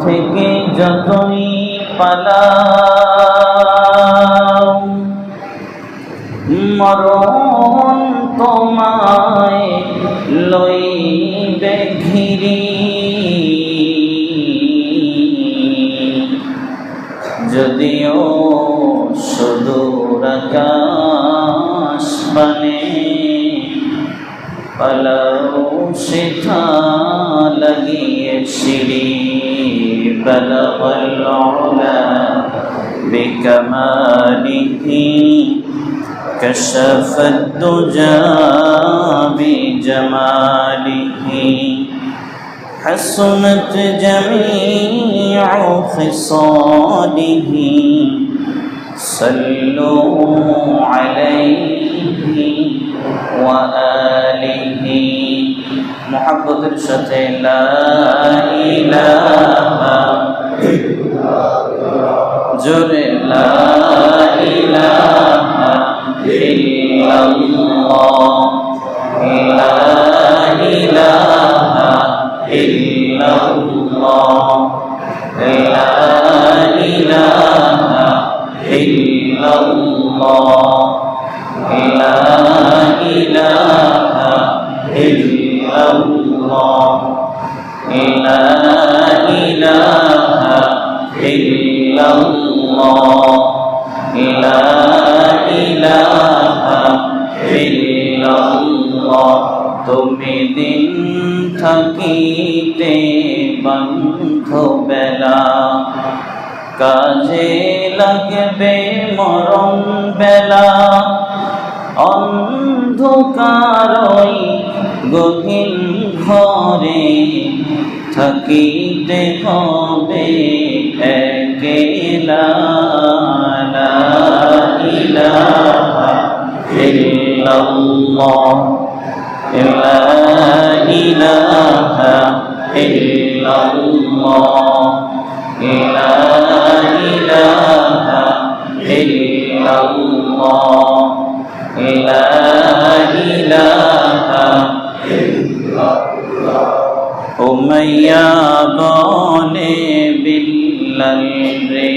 থেকে যতই পালাও মরণ তোমায় লইবে ঘিরি, যদিও সুদূর আকাশ পানে পালাও সেথা লাগিয়ে সিঁড়ি। বলগল উলা বিকামালিহি কশফাদ দুজা বিজামালিহি حسنت جميع خصاله صلوا عليه وآله محبت الشتى لا إله جر لا إله إلا الله لا إله إلا الله لا إله إلا الله لا إله إلا الله لا إله إلا الله لا إله إلا الله তুমি দিন থাকিতে বন্ধ বেলা, কাজে লাগবে মরণ বেলা। অন্ধকারই গহীন ঘরে থাকিতে হবে একেলা। লা ইলাহা ইল্লাল্লাহ لا إله إلا الله لا إله إلا الله لا إله إلا الله উমাইয়া বলে বিল্লাল রে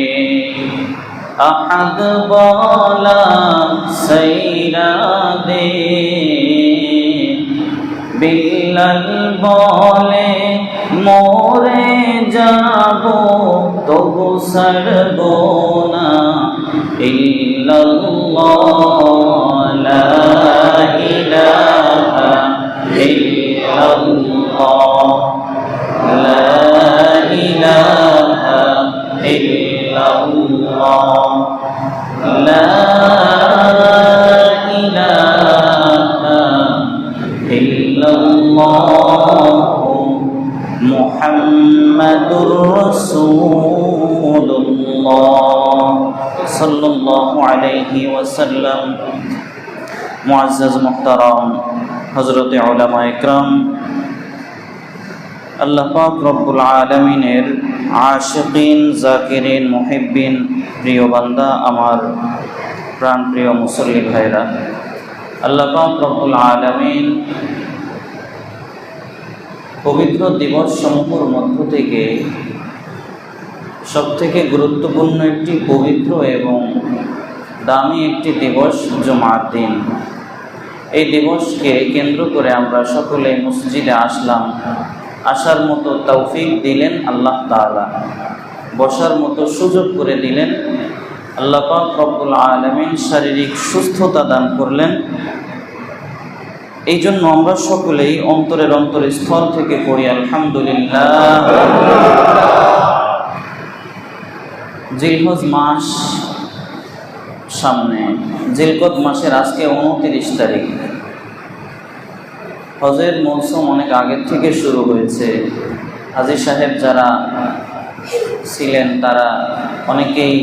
আহাদ বলা সাইরা দে। বিল্লাল বলে মোরে যাব তবু ছাড়ব না ইল্লাল্লাহ লা ইলাহা ইল্লাল্লাহ লা ইলাহা ইল্লাল্লাহ লা মুহাম্মাদুর রাসূলুল্লাহ সাল্লাল্লাহু আলাইহি ওয়াসাল্লাম। মুআজ্জাজ মুহতারাম হযরতে উলামা ইকরাম, আল্লাহ পাক রব্বুল আলামিনের আশিকিন জাকিরিন মুহিব্বিন প্রিয় বান্দা, আমার প্রাণ প্রিয় মুসল্লি ভাইরা, আল্লাহ পাক রব্বুল আলামিন পবিত্র দিবস সমূহের মধ্য থেকে সবথেকে গুরুত্বপূর্ণ একটি পবিত্র এবং দামি একটি দিবস জুমার দিন। এই দিবসকে কেন্দ্র করে আমরা সকলে মসজিদে আসলাম। আসার মতো তৌফিক দিলেন আল্লাহ তাআলা, বসার মতো সুযোগ করে দিলেন আল্লাহ পাক রব্বুল আলামিন, শারীরিক সুস্থতা দান করলেন। এই জন্য আমরা সকলেই অন্তরের অন্তরস্থল থেকে পড়ি আলহামদুলিল্লাহ। জিলহজ মাস সামনে, জিলকদ মাসের আজকে 29 তারিখ। হজের মৌসুম অনেক আগের থেকে শুরু হয়েছে। হাজী সাহেব যারা ছিলেন তারা অনেকেই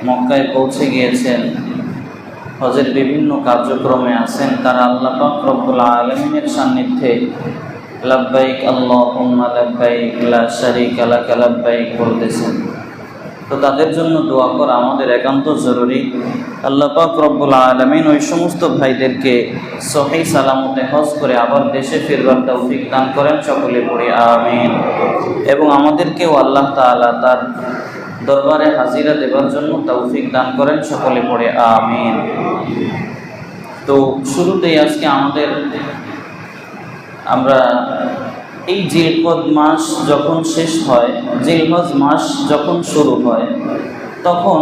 মক্কায় পৌঁছে গিয়েছেন, হজের বিভিন্ন কার্যক্রমে আছেন। তারা আল্লাহ পাক রব্বুল আলামিনের সান্নিধ্যে লাব্বাইক আল্লাহুম্মা লাব্বাইক লা শারীকা লাক লাব্বাইক বলতেছেন। তো তাদের জন্য দোয়া করা আমাদের একান্ত জরুরি। আল্লাহ পাক রব্বুল আলামিন ওই সমস্ত ভাইদেরকে সহিহ সালামতে হজ করে আবার দেশে ফিরবার তৌফিক দান করেন, সকলে পড়ি আমিন। এবং আমাদেরকেও আল্লাহ তাআলা তার দরবারে হাজিরা দেবার জন্য তৌফিক দান করেন, সকলে পড়ে আমিন। তো শুরুতেই আজকে আমরা এই জিলহজ মাস যখন শেষ হয়, জিলহজ মাস যখন শুরু হয়, তখন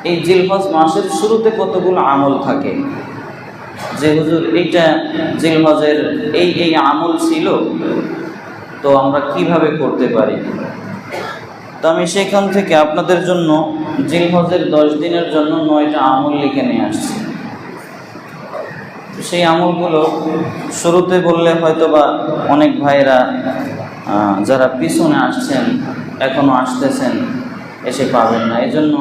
এই জিলহজ মাসের শুরুতে কতগুলো আমল থাকে যে হুজুর এইটা জিলহজের এই আমল ছিল, তো আমরা কিভাবে করতে পারি। তো আমি সেখান থেকে আপনাদের জন্য জিলহজের 10 দিনের জন্য 9টা আমল লিখে নিয়ে আসছি। সেই আমলগুলো শুরুতে বললে হয়তো বা অনেক ভাইরা যারা পিছনে আসছেন, এখনও আসতেছেন, এসে পাবেন না। এই জন্য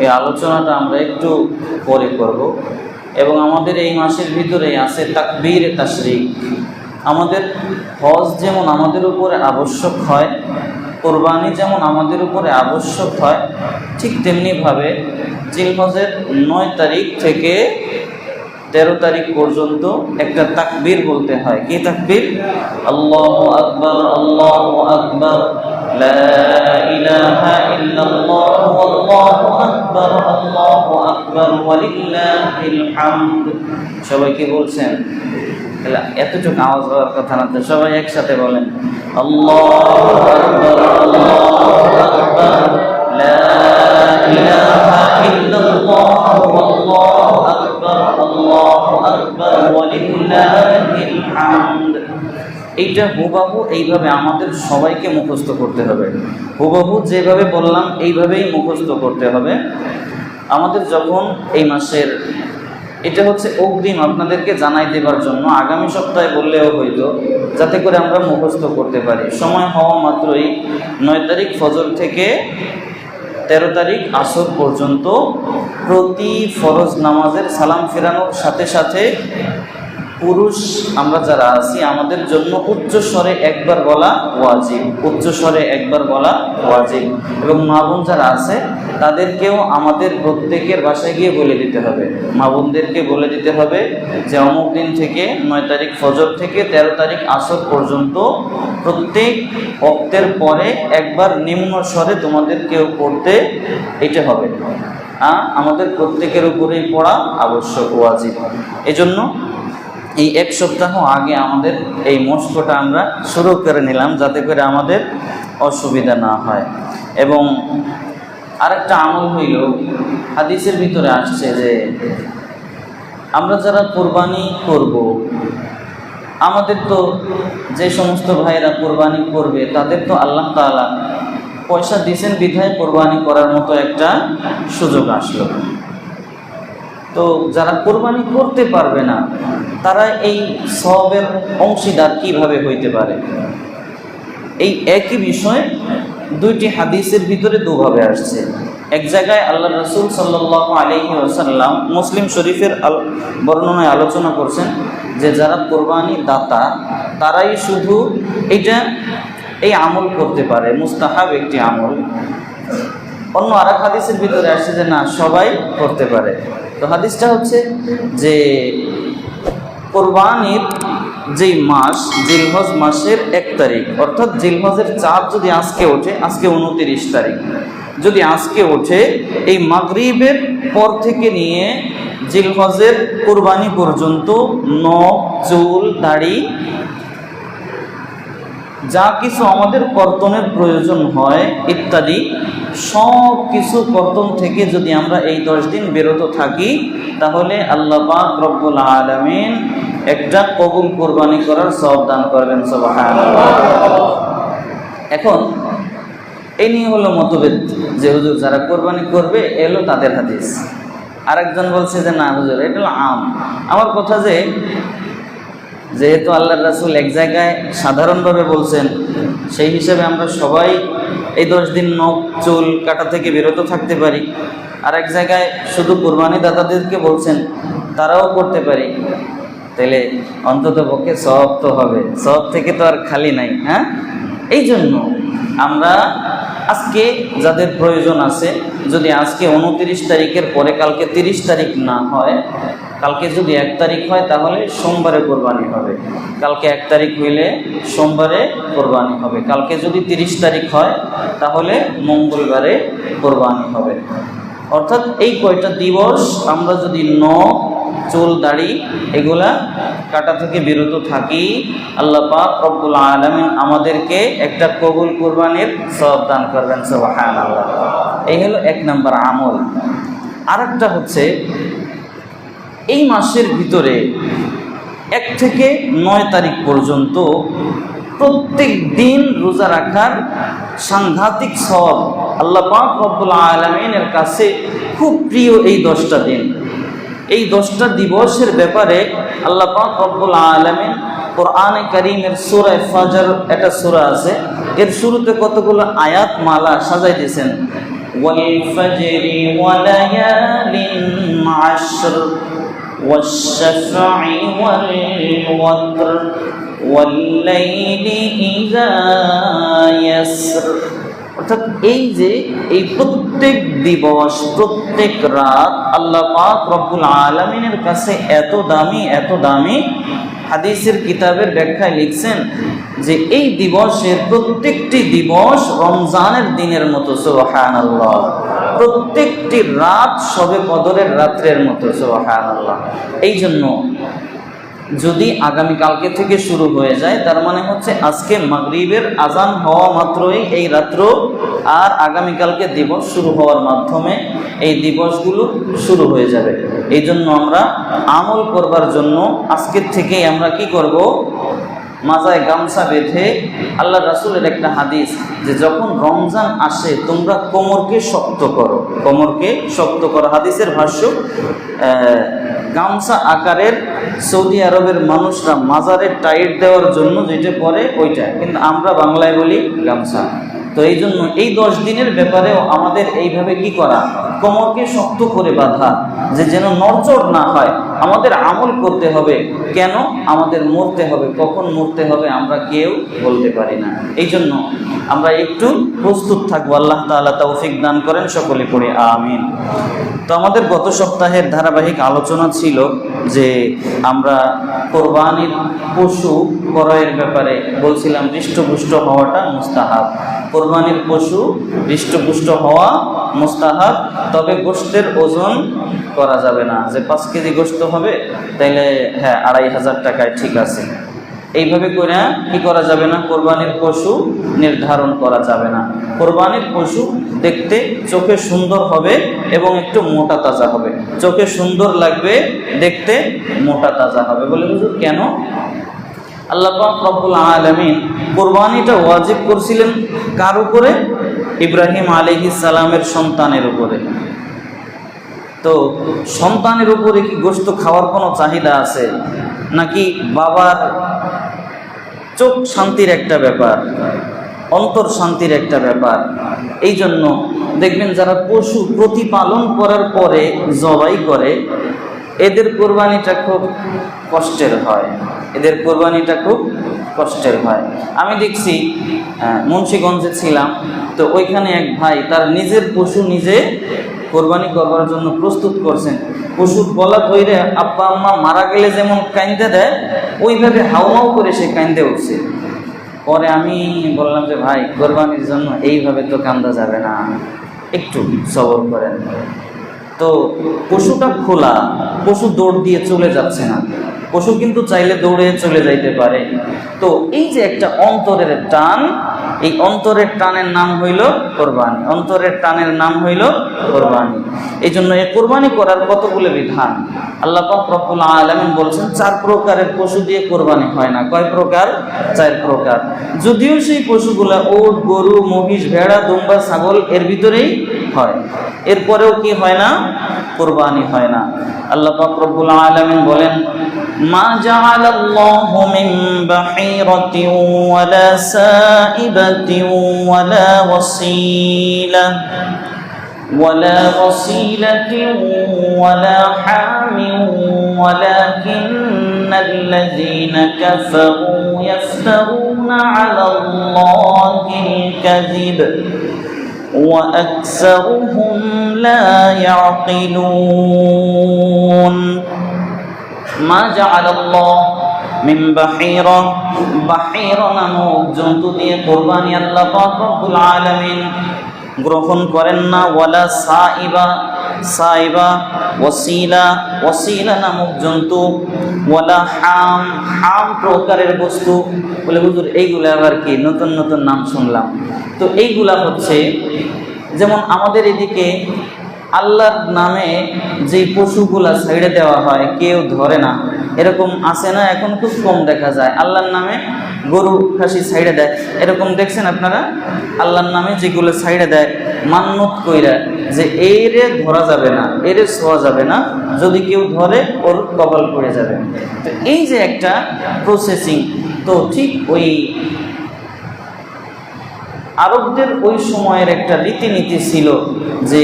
এই আলোচনাটা আমরা একটু পরে করব। এবং আমাদের এই মাসের ভিতরেই আছে তাকবীর তাশরিক। আমাদের হজ যেমন আমাদের উপরে আবশ্যক হয়, কোরবানি যেমন আমাদের উপরে আবশ্যক হয়, ঠিক তেমনিভাবে জিলহজের 9 তারিখ থেকে 13 তারিখ পর্যন্ত একটা তাকবীর বলতে হয়। কি তাকবীর? আল্লাহু আকবার, আল্লাহু আকবার, লা ইলাহা ইল্লাল্লাহ, আল্লাহু আকবার, আল্লাহু আকবার, ওয়ালিল্লাহিল হামদ। সবাই কি বলছেন? এতটুকু আওয়াজ হওয়ার কথা না, তো সবাই একসাথে বলেন আল্লাহু আকবার, আল্লাহু আকবার, লা ইলাহা ইল্লাল্লাহ, আল্লাহু আকবার, আল্লাহু আকবার, ওয়ালিল্লাহিল হামদ। এইটা হুবহু এইভাবে আমাদের সবাইকে মুখস্থ করতে হবে। হুবহু যেভাবে বললাম এইভাবেই মুখস্থ করতে হবে। আমাদের যখন এই মাসের, এটা হচ্ছে অগ্রিম আপনাদেরকে জানাই দেবার জন্য, আগামী সপ্তাহে বললেও হইতো, যাতে করে আমরা মুখস্থ করতে পারি। সময় হওয়া মাত্রই 9 তারিখ ফজর থেকে 13 তারিখ আসর পর্যন্ত প্রতি ফরজ নামাজের সালাম ফেরানোর সাথে সাথে পুরুষ আমরা যারা আছি আমাদের জন্য উচ্চ স্বরে একবার বলা ওয়াজিব, উচ্চ স্বরে একবার বলা ওয়াজিব। এবং মা বোন যারা আছে তাদেরকেও আমাদের প্রত্যেকের বাসায় গিয়ে বলে দিতে হবে, মা বোনদেরকে বলে দিতে হবে যে অমুক দিন থেকে 9 তারিখ ফজর থেকে 13 তারিখ আসর পর্যন্ত প্রত্যেক ওয়াক্তের পরে একবার নিম্ন স্বরে তোমাদেরকেও পড়তে এটা হবে। আমাদের প্রত্যেকের উপরেই পড়া আবশ্যক, ওয়াজিব। এজন্য এই 1 সপ্তাহ আগে আমাদের এই মস্কটা আমরা শুরু করে নিলাম, যাতে করে আমাদের অসুবিধা না হয়। এবং আরেকটা আমল হইল, হাদিসের ভিতরে আসছে যে আমরা যারা কোরবানি করব, আমাদের তো যে সমস্ত ভাইরা কোরবানি করবে তাদের তো আল্লাহ তাআলা পয়সা দিয়েছেন বিধায় কোরবানি করার মতো একটা সুযোগ আসলো। তো যারা কোরবানি করতে পারবে না তারা এই সওয়াবের অংশীদার কিভাবে হইতে পারে? এই একই বিষয় 2টি হাদিসের ভিতরে দুভাবে আসছে। এক জায়গায় আল্লাহ রাসূল সাল্লাল্লাহু আলাইহি ওয়াসাল্লাম মুসলিম শরীফের বর্ণনায় আলোচনা করছেন যে যারা কোরবানি দাতা তারাই শুধু এই আমল করতে পারে, মুস্তাহাব একটি আমল। অন্য আরেক হাদিসের ভিতরে আসছে যে না, সবাই করতে পারে। তো হাদিসটা হচ্ছে যে কোরবানির যেই মাস, জিলহজ মাসের 1 তারিখ, অর্থাৎ জিলহজের চাঁদ যদি আজকে ওঠে, আজকে 29 তারিখ, যদি আজকে ওঠে, এই মাগরিবের পর থেকে নিয়ে জিলহজের কোরবানি পর্যন্ত নখ, চুল, দাড়ি যা কিছু আমাদের কর্তনের প্রয়োজন হয় ইত্যাদি সব কিছু কর্তন থেকে যদি আমরা এই 10 দিন বিরত থাকি, তাহলে আল্লাহ পাক রব্বুল আলামিন একটা কবুল কোরবানি করার সওয়াব দান করবেন। সুবহানাল্লাহ। এখন এই নিয়ে হলো মতভেদ যে হুজুর যারা কোরবানি করবে এলো তাদের হাদিস। আরেকজন বলছে যে না হুজুর, এটা হলো আম। আমার কথা যেহেতু আল্লাহর রাসূল এক জায়গায় সাধারণভাবে বলছেন, সেই হিসেবে আমরা সবাই এই 10 দিন নখ চুল কাটা থেকে বিরত থাকতে পারি। আর এক জায়গায় শুধু কোরবানি দাতাদেরকে বলছেন, তারাও করতে পারি। তাহলে অন্তত পক্ষে সওয়াব তো হবে, সওয়াব থেকে তো আর খালি নাই। এই জন্য আমরা আজকে যাদের প্রয়োজন আছে, যদি আজকে 29 তারিখের পরে কালকে 30 তারিখ না হয়, কালকে যদি 1 তারিখ হয় তাহলে সোমবারে কোরবানি হবে, কালকে 1 তারিখ হইলে সোমবারে কোরবানি হবে, কালকে যদি 30 তারিখ হয় তাহলে মঙ্গলবারে কোরবানি হবে। অর্থাৎ এই কয়টা দিবস আমরা যদি নখ, চুল, দাড়ি এগুলা কাটা থেকে বিরত থাকি, আল্লাহ পাক রব্বুল আলামিন আমাদেরকে একটা কবুল কোরবানির সওয়াব দান করবেন, সুবহানাল্লাহ। এই হলো 1 নম্বর আমল। আরেকটা হচ্ছে এই মাসের ভিতরে 1 থেকে 9 তারিখ পর্যন্ত প্রত্যেক দিন রোজা রাখার সাংঘাতিক সওয়াব আল্লাহ পাক রব্বুল আলামিনের কাছে খুব প্রিয়। এই 10টা দিন, এই 10টা দিবসের ব্যাপারে আল্লাহ পাক রব্বুল আলামিন কোরআনে কারীমের সূরা ফাজর, একটা সূরা আছে, এর শুরুতে কতগুলো আয়াত মালা সাজাই দিয়েছেন। ওয়াল ফাজরি ওয়া লায়ালিন আশর ওয়াশ শাফঈ ওয়াল ওয়াতর ওয়াল লাইলি ইযা ইয়াসর। অর্থাৎ এই যে এই প্রত্যেক দিবস, প্রত্যেক রাত আল্লাহ পাক রব্বুল আলামিনের কাছে এত দামি, এত দামি। হাদিসের কিতাবের ব্যাখ্যায় লিখছেন যে এই দিবসের প্রত্যেকটি দিবস রমজানের দিনের মতো, সুবহানাল্লাহ। প্রত্যেকটি রাত শবে কদরের রাত্রের মতো, সুবহানাল্লাহ। এই জন্য যদি আগামীকালকে থেকে শুরু হয়ে যায়, তার মানে হচ্ছে আজকে মাগরিবের আজান হওয়া মাত্রই এই রাত্র আর আগামীকালকে দিবস শুরু হওয়ার মাধ্যমে এই দিবসগুলো শুরু হয়ে যাবে। এই জন্য আমরা আমল করবার জন্য আজকের থেকেই আমরা কি করব, মাজায় গামছা বেঁধে, আল্লাহ রাসূলের একটা হাদিস যে যখন রমজান আসে তোমরা কোমরকে শক্ত করো, কোমরকে শক্ত করো। হাদিসের ভাষ্য, গামছা আকারের সৌদি আরবের মানুষরা মাজারে টাইট দেওয়ার জন্য যেটা পরে ওইটা, কিন্তু আমরা বাংলায় বলি গামছা। তো এই জন্য এই 10 দিনের ব্যাপারেও আমাদের এইভাবে কি করা, কোমরকে শক্ত করে বাঁধা, যে যেন নড়চড় না হয়। আমাদের আমল করতে হবে, কেন আমাদের মরতে হবে, কখন মরতে হবে আমরা কেউ বলতে পারি না। এই জন্য আমরা একটু প্রস্তুত থাকবো। আল্লাহ তাআলা তৌফিক দান করেন, সকলে পড়ে আমিন। তো আমাদের গত সপ্তাহের ধারাবাহিক আলোচনা ছিল যে আমরা কোরবানির পশু ক্রয়ের ব্যাপারে বলছিলাম হৃষ্টপুষ্ট হওয়াটা মুস্তাহাব। কোরবানির পশু হৃষ্টপুষ্ট হওয়া মুস্তাহাব, তবে গোশতের ওজন করা যাবে না যে 5 কেজি গোশত হবে তাইলে হ্যাঁ 2500 টাকায় ঠিক আছে, এইভাবে করে কি করা যাবে না, কোরবানির পশু নির্ধারণ করা যাবে না। কোরবানির পশু দেখতে চোখে সুন্দর হবে এবং একটু মোটা তাজা হবে। চোখে সুন্দর লাগবে, দেখতে মোটা তাজা হবে। বলে হুজুর কেন? আল্লাহ পাক রব্বুল আলামিন কোরবানিটা ওয়াজিব করেছিলেন কার উপরে? ইব্রাহিম আলাইহিস সালামের সন্তানের উপরে। তো সন্তানের উপরে কি গোশত খাওয়ার কোনো চাহিদা আছে নাকি? বাবার চোখ শান্তির একটা ব্যাপার, অন্তর শান্তির একটা ব্যাপার। এই জন্য দেখবেন যারা পশু প্রতিপালন করার পরে জবাই করে, এদের কোরবানিটা খুব কষ্টের হয়, এদের কোরবানিটা খুব কষ্টের হয়। আমি দেখছি মুন্সিগঞ্জে ছিলাম, তো ওইখানে এক ভাই তার নিজের পশু নিজে কোরবানি করবার জন্য প্রস্তুত করছেন। পশুর গলা ধরে আব্বা আম্মা মারা গেলে যেমন কাইন্দে দেয়, ওইভাবে হাউমাউ করে সে কাইন্দে উঠছে। পরে আমি বললাম যে ভাই, কোরবানির জন্য এইভাবে তো কান্দা যাবে না, একটু সবর করেন। তো পশুটা খোলা, পশু দৌড় দিয়ে চলে যাচ্ছে না, পশু কিন্তু চাইলে দৌড়ে চলে যাইতে পারে। তো এই যে একটা অন্তরের টান, এই অন্তরের টানের নাম হইল কোরবানি, অন্তরের টানের নাম হইল কোরবানি। এই জন্য এই কোরবানি করার কতগুলো বিধান আল্লাহ পাক রব্বুল আলামিন বলছেন 4 প্রকারের পশু দিয়ে কোরবানি হয় না। কয় প্রকার? 4 প্রকার। যদিও সেই পশুগুলা উট, গরু, মহিষ, ভেড়া, দুম্বা, ছাগল এর ভিতরেই হয়, এরপরেও কি হয় না? কোরবানি হয় না। আল্লাহ পাক রব্বুল আলামিন বলেন, মা জাআলাল্লাহু মিন বাহিরাতিন ওয়ালা সাইবাতিন ওয়ালা ওয়াসিলাতিন ওয়ালা হামিন ওয়ালাকিন্নাল্লাযীনা কাফারু ইফতারুনা আলাল্লাহিল কাযিব وأكثرهم لا يعقلون ما جعل الله মিন বাহিরা নামক জন্তু দিয়ে কোরবানি আল্লাহ পাক রব্বুল আলামিন গ্রহণ করেন না, ওয়ালা সাইবা ওয়াসিলা নামক জন্তু, ওয়ালা হাম প্রকারের বস্তু। বলে হুজুর এইগুলা আবার কি, নতুন নতুন নাম শুনলাম। তো এইগুলা হচ্ছে যেমন আমাদের এদিকে আল্লাহর নামে যে পশুগুলা ছেড়ে দেওয়া হয়, কেউ ধরে না, এরকম আছে না? এখন খুব কম দেখা যায়। আল্লাহর নামে গরু খাসি ছাইড়ে দেয়, এরকম দেখছেন আপনারা? আল্লাহর নামে যেগুলো ছাইড়ে দেয় মান্নত কইরা যে এরে ধরা যাবে না, এরে ছোঁয়া যাবে না, যদি কেউ ধরে ওর কপাল পড়ে যাবে। তো এই যে একটা প্রসেসিং, তো ঠিক ওই আরবদের ওই সময়ের একটা রীতিনীতি ছিল যে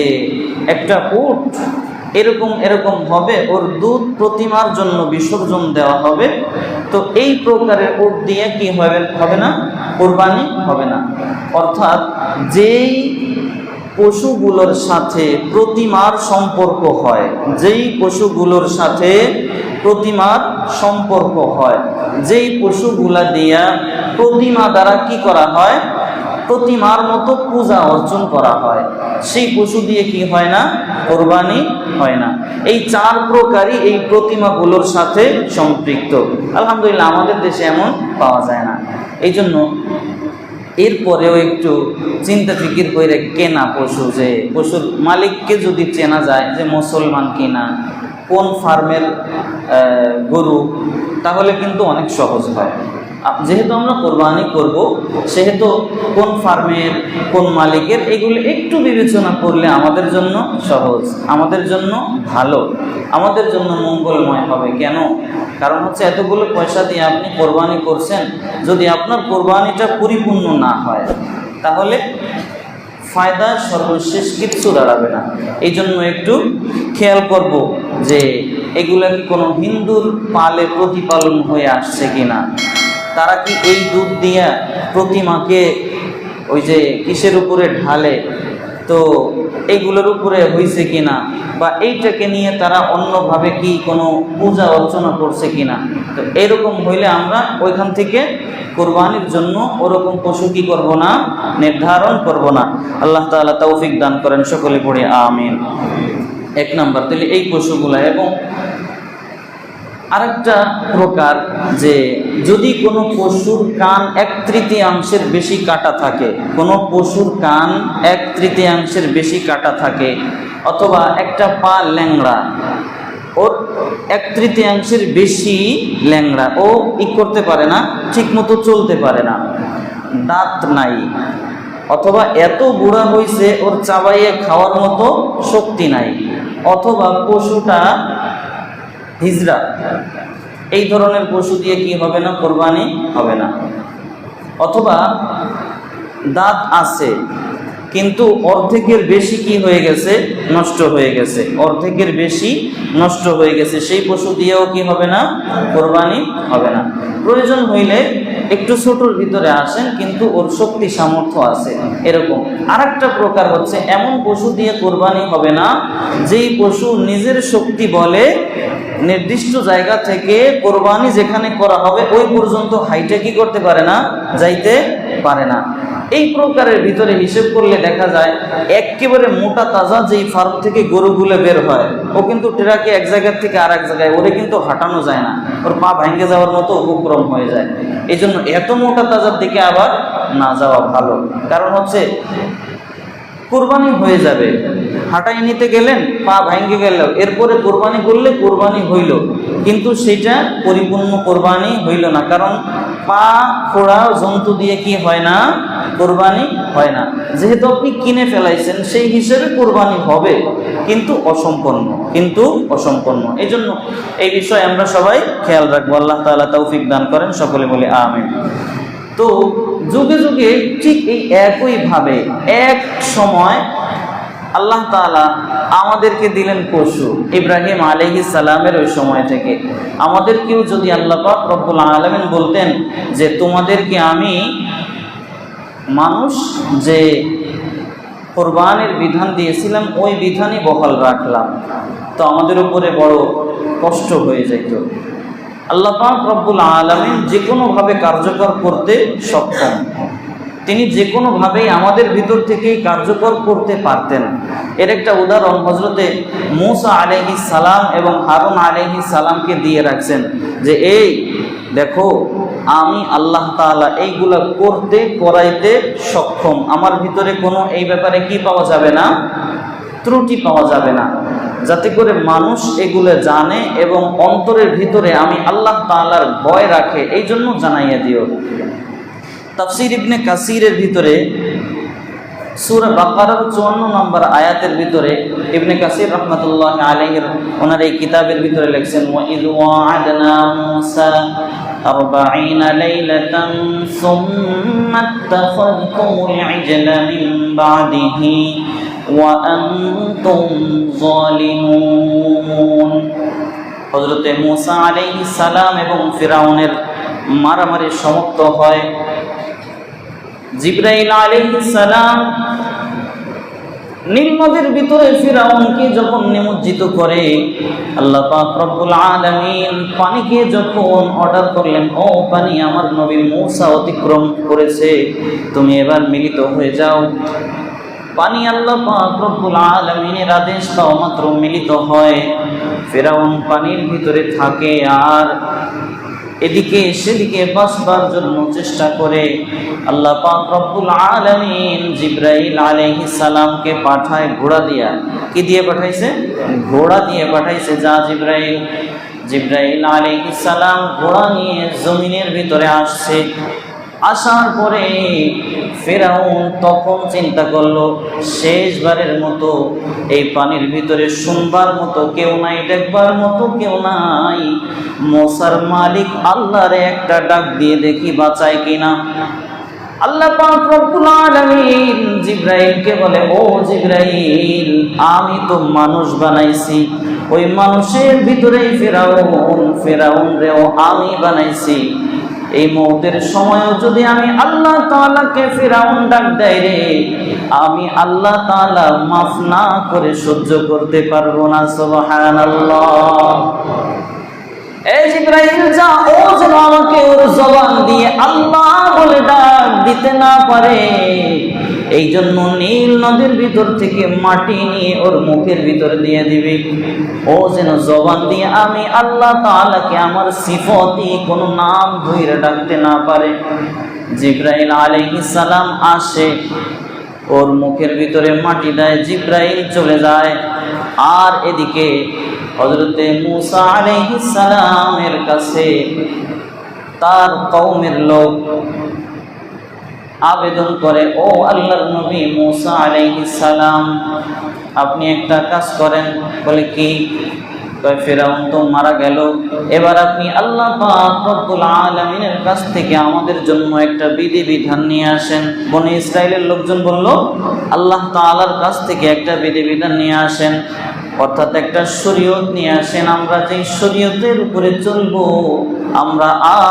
একটা উট এরকম হবে, ওর দুধ প্রতিমার জন্য বিসর্জন দেওয়া হবে। তো এই প্রকারের উট দিয়ে কি হবে না, কোরবানি হবে না। অর্থাৎ যেই পশুগুলোর সাথে প্রতিমার সম্পর্ক হয়, যেই পশুগুলোর সাথে প্রতিমার সম্পর্ক হয়, যেই পশুগুলা দিয়া প্রতিমা দ্বারা কি করা হয়, প্রতিমার মতো পূজা অর্জন করা হয়, সেই পশু দিয়ে কি হয় না, কোরবানি হয় না। এই চার প্রকারই এই প্রতিমাগুলোর সাথে সম্পৃক্ত। আলহামদুলিল্লাহ আমাদের দেশে এমন পাওয়া যায় না। এই জন্য এরপরেও একটু চিন্তা ফিকির করে কেনা পশু, যে পশুর মালিককে যদি চেনা যায় যে মুসলমান কিনা, কোন ফার্মের গরু, তাহলে কিন্তু অনেক সহজ হয়। যেহেতু আমরা কোরবানি করব, সেহেতু কোন ফার্মের কোন মালিকের, এগুলো একটু বিবেচনা করলে আমাদের জন্য সহজ, আমাদের জন্য ভালো, আমাদের জন্য মঙ্গলময় হবে। কেন? কারণ হচ্ছে এতগুলো পয়সা দিয়ে আপনি কোরবানি করছেন, যদি আপনার কোরবানিটা পরিপূর্ণ না হয় তাহলে ফায়দা সর্বশেষ কিচ্ছু দাঁড়াবে না। এই জন্য একটু খেয়াল করব যে এগুলা কি কোনো হিন্দুর পালে প্রতিপালন হয়ে আসছে কিনা, তারা কি এই দুধ দিয়া প্রতিমাকে ওই যে কিসের উপরে ঢালে, তো এইগুলোর উপরে হয়েছে কিনা, বা এইটাকে নিয়ে তারা অন্যভাবে কি কোনো পূজা অর্চনা করছে কিনা। তো এরকম হইলে আমরা ওইখান থেকে কোরবানির জন্য ওরকম পশু কি করব না, নির্ধারণ করব না। আল্লাহ তাআলা তৌফিক দান করেন, সকলে পড়ে আমিন। এক নাম্বার তাহলে এই পশুগুলা। এবং আরেকটা প্রকার, যে যদি কোনো পশুর কান 1/3 বেশি কাটা থাকে, কোনো পশুর কান 1/3 বেশি কাটা থাকে, অথবা একটা পা ল্যাংড়া, ওর 1/3 বেশি ল্যাংড়া, ও করতে পারে না, ঠিক মতো চলতে পারে না, দাঁত নাই, অথবা এত বুড়া হয়েছে ওর চাবাইয়ে খাওয়ার মতো শক্তি নাই, অথবা পশুটা হিজড়া, এই ধরনের পশু দিয়ে কি হবে না, কোরবানি হবে না। অথবা দাঁত আছে কিন্তু অর্ধেকের বেশি কি হয়ে গেছে, নষ্ট হয়ে গেছে, অর্ধেকের বেশি নষ্ট হয়ে গেছে, সেই পশু দিয়েও কি হবে না, কোরবানি হবে না। প্রয়োজন হইলে একটু ছোটোর ভিতরে আসেন, কিন্তু ওর শক্তি সামর্থ্য আছে, এরকম। আরেকটা প্রকার হচ্ছে এমন পশু দিয়ে কোরবানি হবে না যেই পশু নিজের শক্তি বলে নির্দিষ্ট জায়গা থেকে কোরবানি যেখানে করা হবে ওই পর্যন্ত হাইটে কি করতে পারে না, যাইতে পারে না। এই প্রকারের ভিতরে হিসেব করলে দেখা যায় একেবারে মোটা তাজা যেই ফার্ম থেকে গরুগুলো বের হয়, ও কিন্তু ট্রাকে এক জায়গার থেকে আর এক জায়গায়, ওরে কিন্তু হাঁটানো যায় না, ওর পা ভেঙে যাওয়ার মতো উপক্রম হয়ে যায়। এই জন্য এত মোটা তাজার দিকে আবার না যাওয়া ভালো। কারণ হচ্ছে কোরবানি হয়ে যাবে, হাঁটাই নিতে গেলেন, পা ভেঙে গেল, এরপরে কোরবানি করলে কোরবানি হইল, কিন্তু সেটা পরিপূর্ণ কোরবানি হইল না। কারণ পা ফোড়া জন্তু দিয়ে কি হয় না, কোরবানি হয় না। যেহেতু আপনি কিনে ফেলাইছেন সেই হিসেবে কোরবানি হবে, কিন্তু অসম্পূর্ণ। এই জন্য এই বিষয়ে আমরা সবাই খেয়াল রাখবো। আল্লাহ তাআলা তৌফিক দান করেন, সকলে বলে আমিন। তো যুগে যুগে ঠিক এই একইভাবে এক সময় আল্লাহ তাআলা আমাদেরকে দিলেন পশু। ইব্রাহিম আলাইহিস সালামের ওই সময় থেকে আমাদেরকেও যদি আল্লাহ পাক রব্বুল আলামিন বলতেন যে তোমাদেরকে আমি মানুষ যে কোরবানির বিধান দিয়েছিলাম, ওই বিধানই বহাল রাখলাম, তো আমাদের উপরে বড় কষ্ট হয়ে যেত। আল্লাহ পাক রব্বুল আলামিন যে কোনোভাবে কার্যকর করতে সক্ষম, তিনি যে কোনোভাবেই আমাদের ভিতর থেকেই কার্যকর করতে পারতেন। এর একটা উদাহরণ হযরতে মূসা আলাইহিস সালাম এবং হারুন আলাইহিস সালামকে দিয়ে রাখছেন যে এই দেখো, আমি আল্লাহ তাআলা এইগুলা করতে করাইতে সক্ষম, আমার ভিতরে কোনো এই ব্যাপারে কি পাওয়া যাবে না, ত্রুটি পাওয়া যাবে না, যাতে করে মানুষ এগুলো জানে এবং অন্তরের ভিতরে আমি আল্লাহ তাআলার ভয় রাখে, এই জন্য জানাইয়া দিও। তাফসীর ইবনে কাসিরের ভিতরে সূরা বাকারার 54 নম্বর আয়াতের ভিতরে ইবনে কাসির রাহমাতুল্লাহি আলাইহি ওনার এই কিতাবের ভিতরে লিখছেন, ওয়া ইয ওয়া'আদনা মূসা 40 লাইলাতান সুম্মা আত্তাখাযতুমুল ইজলা মিন বা'দিহি ওয়া আনতুম যালিমুন। হযরতে মূসা আলাইহিস সালাম এবং ফিরাউনের মারামারি সমাপ্ত হয়। জিবরাইল আলাইহিস সালাম নীল নদের ভিতরে ফিরাউনকে যখন নিমজ্জিত করে, আল্লাহ পাক রব্বুল আলামিন পানিকে যখন অর্ডার করলেন, ও পানি আমার নবী মূসা অতিক্রম করেছে, তুমি এবার মিলিত হয়ে যাও। পানি আল্লাহ পাক রব্বুল আলামিনের আদেশ পাওয়া মাত্র মিলিত হয়। ফিরাউন পানির ভিতরে থাকে আর এদিকে সেদিকে বাঁচবার জন্য চেষ্টা করে। আল্লাহ পাক রব্বুল আলামিন জিবরাইল আলাইহিস সালামকে পাঠায় ঘোড়া দিয়া। কি দিয়ে পাঠাইছে? ঘোড়া দিয়ে পাঠাইছে। যা জিবরাইল। জিবরাইল আলাইহিস সালাম ঘোড়া নিয়ে জমিনের ভিতরে আসছে। আসার পরে ফিরাউন তখন চিন্তা করলো, শেষবারের মতো এই পানির ভিতরে শুনবার মতো কেউ নাই, দেখবার মতো কেউ নাই, মূসার মালিক আল্লাহরে একটা ডাক দিয়ে দেখি বাঁচায় কিনা। আল্লাহ পাক রব্বুল আলামিন জিবরাইলকে বলে, ও জিবরাইল, আমি তো মানুষ বানাইছি, ওই মানুষের ভিতরেই ফিরাউন রেও আমি বানাইছি। এই মওতের সময়ও যদি আমি আল্লাহ তাআলাকে ফিরাউন ডাক দেয় রে, আমি আল্লাহ তাআলা মাফ না করে সহ্য করতে পারবো না। সুবহানাল্লাহ। এই জিবরাইল যা, ও যেন আমাকে ওর জবান দিয়ে আল্লাহ বলে ডাক দিতে না পারে, এই জন্য নীল নদীর ভিতর থেকে মাটি নিয়ে ওর মুখের ভিতর দিয়ে দিবে। ও যেন জবান দিয়ে আমি আল্লাহ তাআলাকে আমার সিফতি কোনো নাম ধইরা ডাকতে না পারে। জিবরাইল আলাইহিস সালাম আসে, ওর মুখের ভিতরে মাটি দেয়, জিবরাইল চলে যায়। আর এদিকে হযরতে মূসা আলাইহিস সালামের কাছে তার কওমের লোক আবেদন করে, ও আল্লাহর নবী মূসা আলাইহিস সালাম, আপনি একটা কাজ করেন। বলে কি? ফিরাউন তো মারা গেল, এবার আপনি আল্লাহ পাক রব্বুল আলামিনের কাছ থেকে আমাদের জন্য একটা বিধিবিধান নিয়ে আসেন। বনি ইসরাইলের লোকজন বলল, আল্লাহ তাআলার কাছ থেকে একটা বিধিবিধান নিয়ে আসেন, অর্থাৎ একটা শরীয়ত নিয়ে আসেন, আমরা যে শরীয়তের উপরে চলবো, আমরা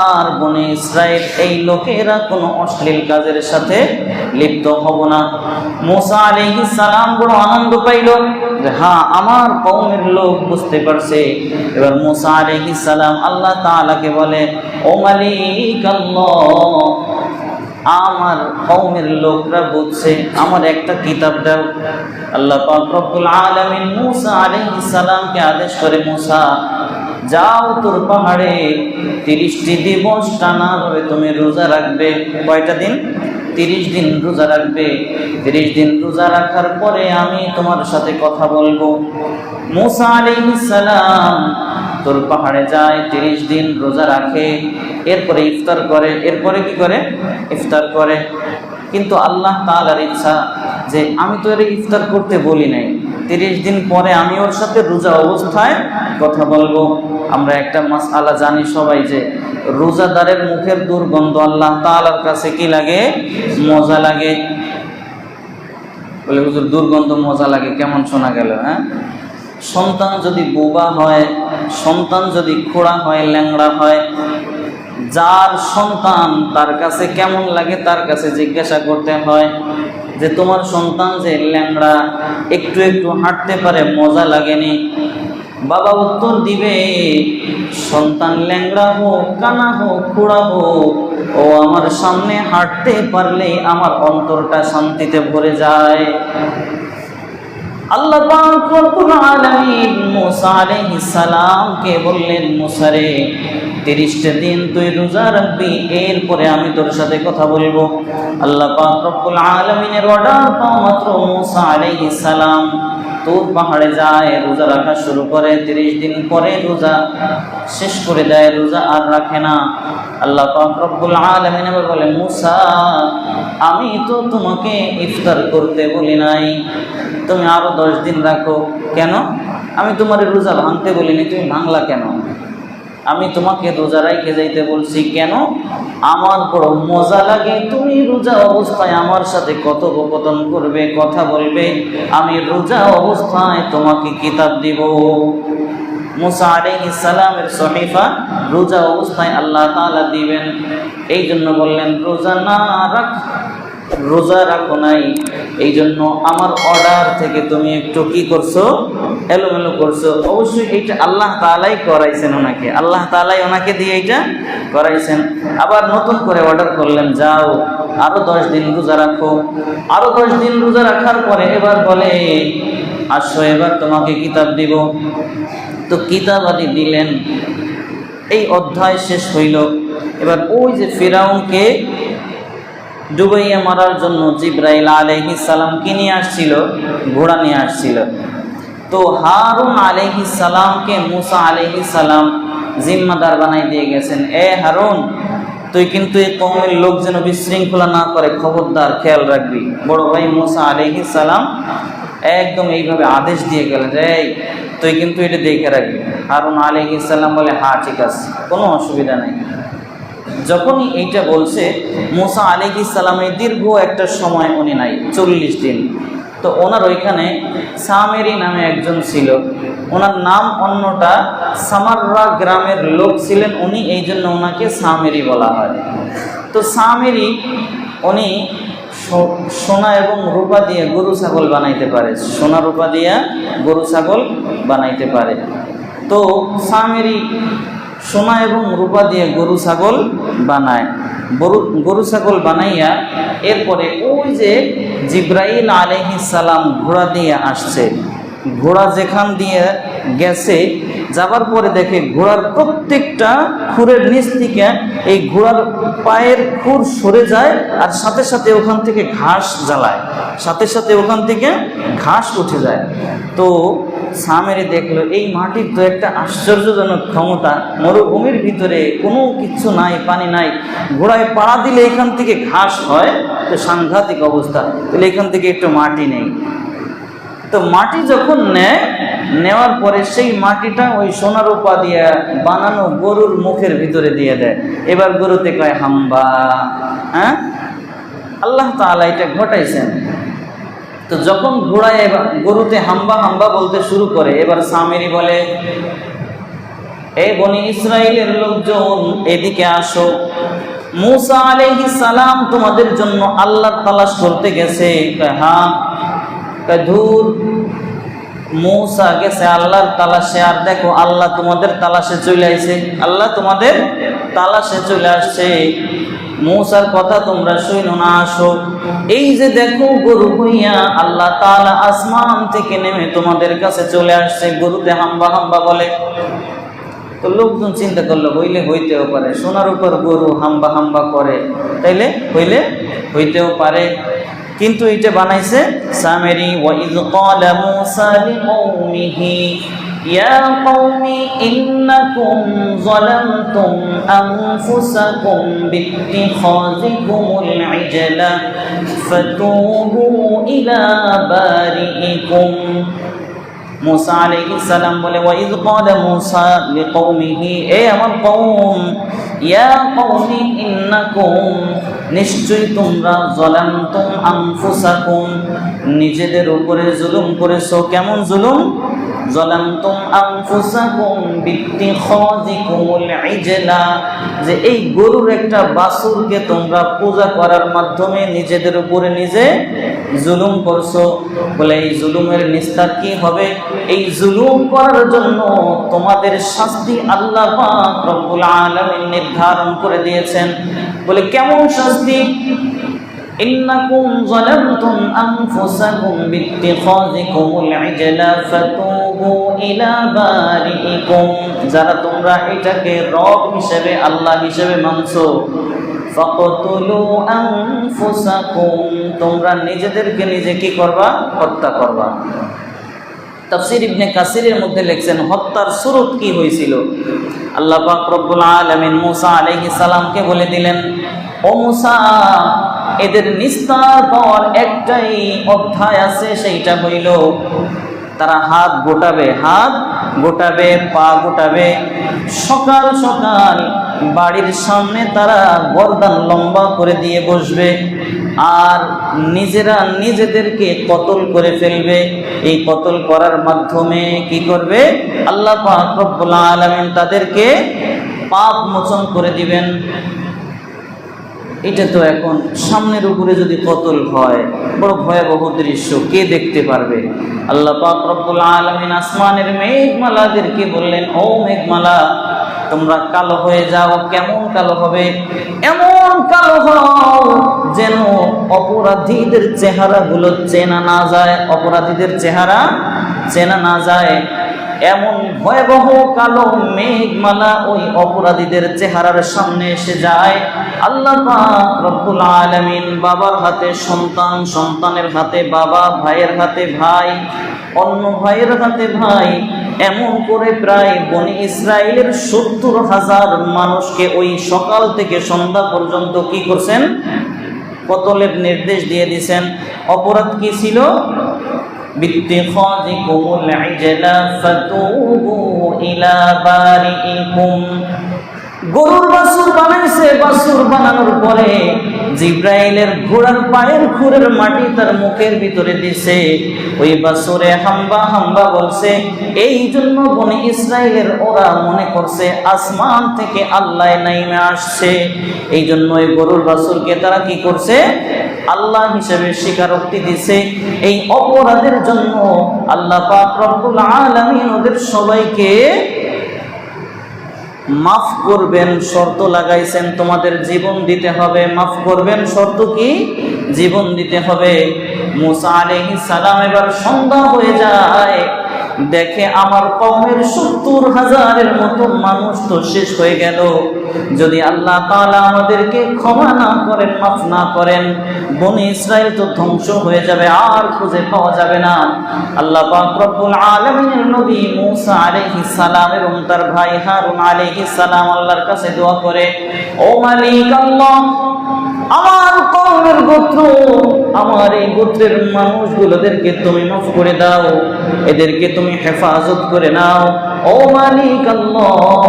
আর বনি ইসরাইল এই লোকেরা কোনো অশ্লীল কাজের সাথে লিপ্ত হব না। মূসা আলাইহিস সালাম বড় আনন্দ পাইল যে হ্যাঁ, আমার কওমের লোক বুঝতে পারছে। এবার মূসা আলাইহিস সালাম আল্লাহ তাআলাকে বলে, ও মালিক আল্লাহ, আমার কওমের লোকরা বুঝছে, আমার একটা কিতাব দাও। আল্লাহ পাক রব্বুল আলামিন মূসা আলাইহিস সালামকে আদেশ করে, মূসা যাও, তোর পাহাড়ে 30টি দিবস টানাভাবে তুমি রোজা রাখবে। কয়টা দিন? 30 দিন রোজা রাখবে। 30 দিন রোজা রাখার পরে আমি তোমার সাথে কথা বলবো। মূসা আলাইহিস সালাম তোর পাহাড়ে যায়, 30 দিন রোজা রাখে, এরপরে ইফতার করে। এরপরে কি করে? ইফতার করে। কিন্তু আল্লাহ তাআলার ইচ্ছা যে আমি তো এর ইফতার করতে বলি নাই, 30 দিন পরে আমি ওর সাথে রোজা অবস্থায় কথা বলবো। আমরা একটা মাসআলা জানি সবাই যে রোজাদারের মুখের দুর্গন্ধ আল্লাহ তাআলার কাছে কি লাগে? মজা লাগে। বলে হুজুর, দুর্গন্ধ মজা লাগে, কেমন শোনা গেল? হ্যাঁ, সন্তান যদি বোবা হয়, সন্তান যদি খোড়া হয়, ল্যাংড়া হয়, যার সন্তান তার কাছে কেমন লাগে তার কাছে জিজ্ঞাসা করতে হয়। যে তোমার সন্তান যে ল্যাংড়া, একটু একটু হাঁটতে পারে, মজা লাগেনি? বাবা উত্তর দিবে, সন্তান ল্যাংড়া হোক, কানা হোক, খুড়া হোক, ও আমার সামনে হাঁটতে পারলে আমার অন্তরটা শান্তিতে ভরে যায়। আল্লাহ পাক রব্বুল আলামিন মুসা আলাইহিস সালামকে বললেন, মুসা রে, 30টা দিন তুই রোজা রাখবি, এরপরে আমি তোর সাথে কথা বলবো। আল্লাহ পাক রব্বুল আলামিনের অর্ডার পাওয়া মাত্র মুসা আলাইহিস সালাম তুর পাহাড়ে যায়, রোজা রাখা শুরু করে। 30 দিন পরে রোজা শেষ করে দেয়, রোজা আর রাখে না। আল্লাহ পাক রব্বুল আলামিন আবার বলে, মুসা, আমি তো তোমাকে ইফতার করতে বলি নাই, তুমি আরো 10 দিন রাখো। কেন? আমি তোমার রোজা ভাঙতে বলিনি, তুমি ভাঙলা কেন? আমি তোমাকে রোজা রাইখে যাইতে বলছি কেন? আমার বড় মজা লাগে তুমি রোজা অবস্থায় আমার সাথে কথোপকথন করবে, কথা বলবে, আমি রোজা অবস্থায় তোমাকে কিতাব দিব। মুসা আলাইহিস সালামের সহিফা রোজা অবস্থায় আল্লাহ তাআলা দিবেন। এই জন্য বললেন, রোজা রাখো নাই, এই জন্য আমার অর্ডার থেকে তুমি একটু কি করছো, এলোমেলো করছো। অবশ্যই এইটা আল্লাহ তাআলাই করাইছেন ওনাকে, আল্লাহ তাআলাই ওনাকে দিয়ে এইটা করাইছেন। আবার নতুন করে অর্ডার করলেন, যাও আরো 10 দিন রোজা রাখো। আরো 10 দিন রোজা রাখার পরে এবার বলে, আসো এবার তোমাকে কিতাব দিব। তো কিতাব আদি দিলেন। এই অধ্যায় শেষ হইল। এবার ওই যে ফিরাউনকে ডুবাইয়া মারার জন্য জিবরাইল আলাইহিস সালাম কি নিয়ে আসছিল? ঘোড়া নিয়ে আসছিল। তো হারুন আলাইহিস সালামকে মুসা আলাইহিস সালাম জিম্মাদার বানাই দিয়ে গেছেন, এ হারুন, তুই কিন্তু এই কওমের লোক যেন বিশৃঙ্খলা না করে, খবরদার খেয়াল রাখবি। বড় ভাই মুসা আলাইহিস সালাম একদম এইভাবে আদেশ দিয়ে গেলেন যে তুই কিন্তু এটা দেখে রাখবি। হারুন আলাইহিস সালাম বলে, হ্যাঁ ঠিক আছে, কোনো অসুবিধা নেই। যখনই এইটা বলছে, মুসা আলাইহিস সালামের দীর্ঘ একটা সময় উনি নাই, 40 দিন। তো ওনার ওইখানে সামেরি নামে একজন ছিল, ওনার নাম অন্যটা, সামাররা গ্রামের লোক ছিলেন উনি, এই জন্য ওনাকে সামেরি বলা হয়। তো সামেরি উনি সোনা এবং রূপা দিয়ে গরু ছাগল বানাইতে পারে, সোনা রূপা দিয়ে গরু ছাগল বানাইতে পারে। তো সামেরি সোনা এবং রূপা দিয়ে গরু ছাগল বানায়। গরু ছাগল বানাইয়া এরপরে ওই যে জিবরাইল আলাইহিস সালাম ঘোড়া দিয়ে আসছে, ঘোড়া যেখান দিয়ে গেছে, যাবার পরে দেখে ঘোড়ার প্রত্যেকটা খুরের নিচ থেকে এই ঘোড়ার পায়ের খুর সরে যায়, আর সাথে সাথে ওখান থেকে ঘাস জ্বালায়, সাথে সাথে ওখান থেকে ঘাস উঠে যায়। তো সামেরি দেখলো এই মাটির তো একটা আশ্চর্যজনক ক্ষমতা, মরুভূমির ভিতরে কোনো কিছু নাই, পানি নাই, ঘোড়ায় পাড়া দিলে এখান থেকে ঘাস হয়, তো সাংঘাতিক অবস্থা, তাহলে এখান থেকে একটু মাটি নেই। তো মাটি যখন নেওয়ার পরে সেই মাটিটা ওই সোনা রূপা দিয়ে বানানো গরুর মুখের ভিতরে দিয়ে দেয়। এবার গরুতে কয় হাম্বা। হ্যাঁ, আল্লাহ তাআলা এটা ঘটাইছেন। তো যখন ঘোড়ায় গরুতে হাম্বা হাম্বা বলতে শুরু করে, এবার সামেরি বলে, এ বনি ইসরাইলের লোকজন এদিকে আসো, মুসা আলাইহিস সালাম তোমাদের জন্য আল্লাহর তালাশ করতে গেছে। হ্যাঁ, ধুর, মুসা গেছে আল্লাহর তালাশে, আর দেখো আল্লাহ তোমাদের তালাশে চলে আসছে, আল্লাহ তোমাদের তালাশে চলে আসছে। মুসার কথা তোমরা শুনো না, আসো। এই যে দেখো গরু হইয়া আল্লাহ তাআলা আসমান থেকে নেমে তোমাদের কাছে চলে আসছে, গরুতে হাম্বা হাম্বা বলে। তো লোকজন চিন্তা করলো, হইতেও পারে, সোনার উপর গরু হাম্বা হাম্বা করে, তাইলে হইতেও পারে। কিন্তু এটা বানাইছে সামেরি। ওয়াইয ক্বালা মূসা লিকওমিহি ইয়া কওমি ইন্নাকুম যালামতুম আনফুসাকুম বিত্তিখাযিকুমুল ইজলা ফাতুবু ইলা বারিইকুম। মুসা আলাইহিস সালাম বলে, ওয়াইয ক্বালা মূসা লিকওমিহি, এ আমার কওম, ইয়া কওমি ইন্নাকুম, নিশ্চয়ই তোমরা যালামতুম আনফুসাকুম, নিজেদের উপরে জুলুম করেছো। কেমন জুলুম? যালামতুম আনফুসাকুম বিত্তিখাযিকুমুল ইজলা, যে এই গরুর একটা বাছুরকে তোমরা পূজা করার মাধ্যমে নিজেদের উপরে নিজে জুলুম করছো, বলে এই জুলুমের নিস্তার কি হবে? এই জুলুম করার জন্য তোমাদের শাস্তি আল্লাহ পাক রব্বুল আলামিন নির্ধারণ করে দিয়েছেন। বলে কেমন শাস্তি? ইন্নাকুম যালামতুম আনফুসাকুম বিত্তিখাযিকুমুল ইজলা ফাতুবু ইলা বারিইকুম, যারা তোমরা এটাকে রব হিসেবে, আল্লাহ হিসেবে মানছো, ফাকতুলু আনফুসাকুম, তোমরা নিজেদেরকে নিজে কি করবা? হত্যা করবা। তাফসীর ইবনে কাসিরের মধ্যে লিখছেন হত্যার শুরু কি হয়েছিল। আল্লাহ পাক রব্বুল আলামিন মুসা আলাইহিস সালামকে বলে দিলেন, ও মুসা, এদের নিস্তার পাওয়ার একটাই অধ্যায় আছে, সেইটা হইল তারা হাত গোটাবে, পা গোটাবে, সকাল সকাল বাড়ির সামনে তারা গর্দান লম্বা করে দিয়ে বসবে, আর নিজেরা নিজেদেরকে কতল করে ফেলবে। এই কতল করার মাধ্যমে কি করবে? আল্লাহ পাক রব্বুল আলামিন তাদেরকে পাপ মোচন করে দিবেন। এটা তো এখন সামনের উপরে যদি কতল হয়, বড় ভয়াবহ দৃশ্য, কে দেখতে পারবে? আল্লাহ পাক রব্বুল আলামিন আসমানের মেঘমালাদেরকে বললেন, ও মেঘমালা, তোমরা কালো হয়ে যাও। কেমন কালো হবে? এমন কালো হও যেন অপরাধীদের চেহারাগুলো চেনা না যায়, অপরাধীদের চেহারা চেনা না যায়। এমন ভয়াবহ কালো মেঘমালা ওই অপরাধীদের চেহারার সামনে এসে যায়। আল্লাহ পাক রব্বুল আলামিন বাবার হাতে সন্তান, সন্তানের হাতে বাবা, ভাইয়ের হাতে ভাই, অন্য ভাইয়ের হাতে ভাই, এমন করে প্রায় বনি ইসরাইলের ৭০,০০০ মানুষকে ওই সকাল থেকে সন্ধ্যা পর্যন্ত কি করছেন? কতলের নির্দেশ দিয়ে দিয়েছেন। অপরাধ কি ছিল? বিত্তিখাযিকুমুল ইজলা ফাতুবু ইলা বারিইকুম, গরুর বাছুর বানাইছে। বাছুর বানানোর পরে জিব্রাইলের ঘোড়ার পায়ের খুরের মাটি তার মুখের ভিতরে দিছে। ওই বাছুরে হাম্বা হাম্বা বলছে। এই জন্য বনি ইসরাইলের ওরা মনে করছে আসমান থেকে আল্লাহ নাইমে আসছে। এই জন্য ওই গরুর বাছুরকে তারা কি করছে? আল্লাহ হিসেবে স্বীকারোক্তি দিছে। এই অপরাধের জন্য আল্লাহ পাক রব্বুল আলামিন ওদের সবাইকে মাফ করবেন, শর্ত লাগাইছেন, তোমাদের জীবন দিতে হবে। মাফ করবেন, শর্ত কি? জীবন দিতে হবে। মুসা আলাইহিস সালাম এবার সন্ধ্যা হয়ে যায়, দেখে আমার কওমের ৭০,০০০-এর মতো মানুষ তো শেষ হয়ে গেল। যদি আল্লাহ তাআলা আমাদেরকে ক্ষমা না করেন, মাফ না করেন, বনি ইসরাইল তো ধ্বংস হয়ে যাবে, আর খুঁজে পাওয়া যাবে না। আল্লাহ পাক রব্বুল আলামিনের নবী মুসা আলাইহিস সালাম এবং তার ভাই হারুন আলাইহিস সালাম আল্লাহর কাছে দোয়া করে, ও মালিক আল্লাহ, আমার কওমের গোত্র, আমার এই গোত্রের মানুষগুলোদেরকে তুমি মাফ করে দাও, এদেরকে তুমি হেফাজত করে নাও। ও মালিক আল্লাহ,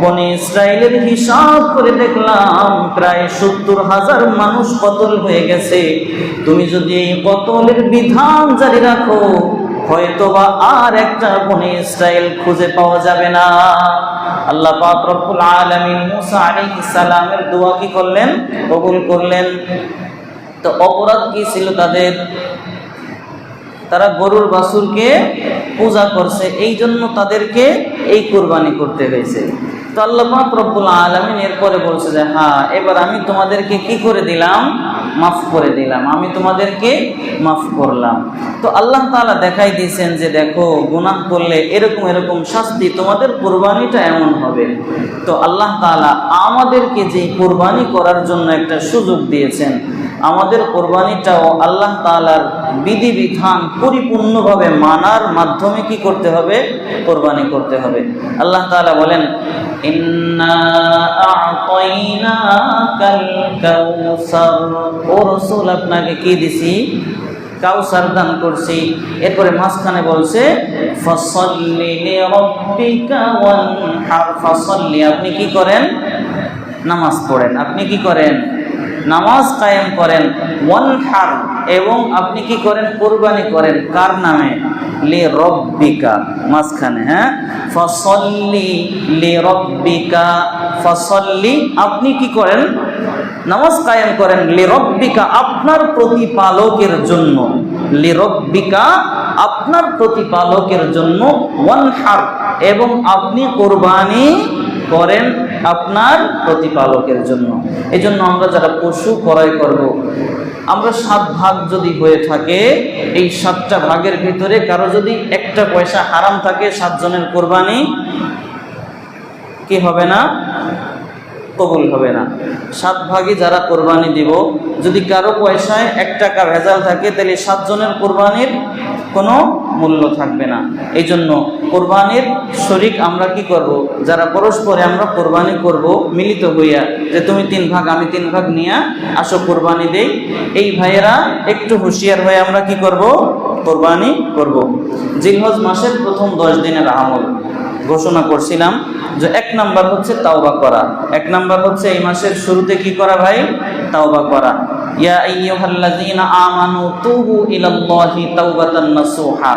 বনি ইসরাইলের হিসাব করে দেখলাম প্রায় ৭০,০০০ মানুষ কতল হয়ে গেছে। তুমি যদি এই কতলের বিধান জারি রাখো, হয়তোবা আর একটা বনি ইসরাইল খুঁজে পাওয়া যাবে না। আল্লাহ পাক রব্বুল আলামিন মুসা আলাইহিস সালামের দোয়া কি করলেন? কবুল করলেন। তো অপরাধ কি ছিল তাদের? তারা গরুর বাছুরকে পূজা করছে, এই জন্য তাদেরকে এই কুরবানি করতে হয়েছে। তো আল্লাহ পাক রব্বুল আলামিন এরপরে বলছে যে হ্যাঁ, এবার আমি তোমাদেরকে কি করে দিলাম? মাফ করে দিলাম, আমি তোমাদেরকে মাফ করলাম। তো আল্লাহ তাআলা দেখাই দিয়েছেন যে দেখো, গুনাহ করলে এরকম এরকম শাস্তি, তোমাদের কুরবানিটা এমন হবে। তো আল্লাহ তাআলা আমাদেরকে যে কুরবানি করার জন্য একটা সুযোগ দিয়েছেন, আমাদের কোরবানিটাও আল্লাহ তাআলার বিধিবিধান পরিপূর্ণভাবে মানার মাধ্যমে কি করতে হবে? কোরবানি করতে হবে। আল্লাহ তাআলা বলেন, ইন্না আ'তাইনাকাল কাউসার, ও রাসূল আপনাকে কি দিছি? কাউসার দান করছি। এরপরে মাঝখানে বলছে ফাসাল্লি লিরাব্বিকা ওয়ানহার, ফাসাল্লি, আপনি কি করেন? নামাজ পড়েন। আপনি কি করেন? নামাজ কায়েম করেন। ওয়ানহার, এবং আপনি কি করেন? কুরবানি করেন। কার নামে? লিরাব্বিকা, মাঝখানে, হ্যাঁ, ফাসাল্লি লিরাব্বিকা, ফাসাল্লি, আপনি কি করেন? নামাজ কায়েম করেন লিরব্বিকা, আপনার প্রতিপালকের জন্য, লিরব্বিকা, আপনার প্রতিপালকের জন্য, ওয়ানহার, এবং আপনি কোরবানি করেন আপনার প্রতিপালকের জন্য। এই জন্য আমরা যারা পশু ক্রয় করব, আমরা 7 ভাগ যদি হয়ে থাকে, এই 7টা ভাগের ভিতরে কারো যদি একটা পয়সা হারাম থাকে, 7 জনের কোরবানি কি হবে না? কবুল হবে না। 7 ভাগে যারা কোরবানি দিব, যদি কারো পয়সায় 1 টাকা ভেজাল থাকে, তাহলে 7 জনের কোরবানির কোনো মূল্য থাকবে না। এই জন্য কোরবানির শরিক আমরা কি করব, যারা পরস্পরে আমরা কোরবানি করব মিলিত হইয়া, যে তুমি 3 ভাগ আমি 3 ভাগ নিয়ে আসো কোরবানি দেই, এই ভাইয়েরা একটু হুঁশিয়ার হয়ে আমরা কি করব, কোরবানি করব। জিলহজ মাসের প্রথম 10 দিনের আমল ঘোষণা করছিলাম যে 1 নাম্বার হচ্ছে তাওবা করা। 1 নাম্বার হচ্ছে এই মাসের শুরুতে কি করা ভাই? তাওবা করা। ইয়া আইয়ুহাল্লাযীনা আমানু তুবু ইলাল্লাহি তাওবাতান নাসুহা,